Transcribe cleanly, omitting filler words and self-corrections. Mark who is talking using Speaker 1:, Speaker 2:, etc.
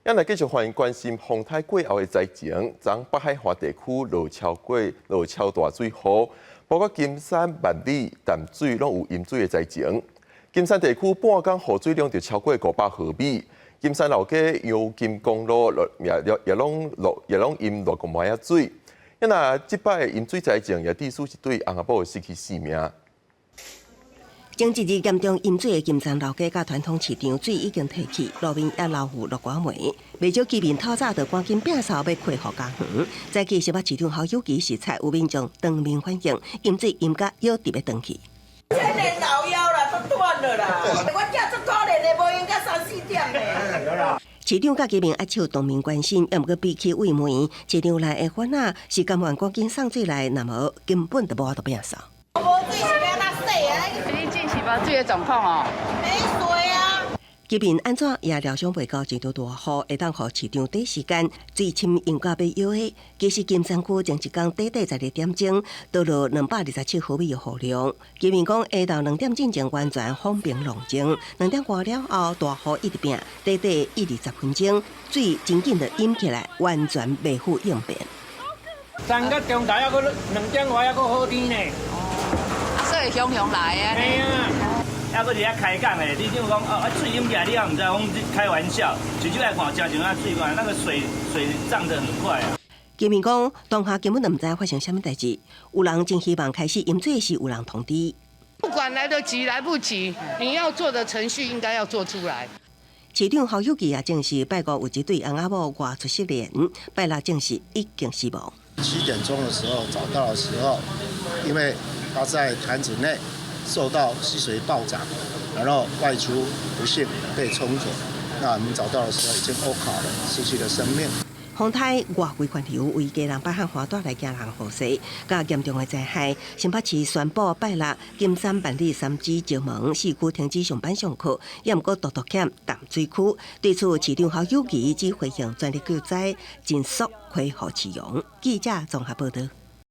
Speaker 1: 咱来继续欢迎关心风台过后的灾情。昨北海华地区落超大水雨，包括金山、万里、淡水拢有淹水的灾情。金山地区半江河水量就超过500毫米，金山老街阳金公路也拢淹落个满啊水。那这摆淹水灾情也致使一对翁仔某失去性命。
Speaker 2: 前一日严重淹水的金山老街甲传统市场水已经退去，路面也流覆落寡梅，不少居民透早就赶紧摒扫要恢复家园。早起新北市长侯友宜视察，有民众当面反映，淹水淹甲要直要转去。
Speaker 3: 千年老妖啦，都断了啦！我囝足可怜的，无用到3、4点的。
Speaker 2: 市长甲居民握手当面关心，要毋过比起慰问，市场内的粉仔是甘愿赶紧送水来，那么根本就无法度摒扫。
Speaker 3: 无水是要哪洗啊？
Speaker 4: 你这是把水的状况哦？
Speaker 3: 没水啊！
Speaker 2: 居民安怎也料想袂到，一场大雨会当互市场短时间水深淹到要腰的。其实金山区前一天12点钟，到了227毫米的雨量。居民讲，下昼2点进前完全风平浪静，2点过了后，大雨一直拼，120分钟，水真紧就淹起来，完全袂赴应变。
Speaker 5: 3个中台还佫2点外还佫好天呢。
Speaker 4: 所以汹汹来啊！
Speaker 5: 嘿啊，还佫伫遐开讲诶，你就讲水淹起来，你也唔知，我们开玩笑。水就来看，正像水管，那个水涨得很快啊。
Speaker 2: 居民讲，当下根本就唔知发生什么代志，有人真希望开始淹水时有人通知。
Speaker 6: 不管来得及来不及，你要做的程序应该要做出来。
Speaker 2: 市长侯友宜也证实，拜五有一对翁仔某外出失联，拜六证实已经死亡。
Speaker 7: 7点钟的时候找到的时候，因为他在潭子内受到溪水暴涨，然后外出不幸被冲走。那我们找到的时候已经欧卡了，失去了生命。
Speaker 2: 风台外围环流为家人北汉花大来行人护水，较严重的灾害，新北市宣布拜六金山、万里3支石门4区停止上班上课，也毋过独欠淡水区。对此，市长侯友宜只回应全力救灾，尽速恢复市容。记者综合报道。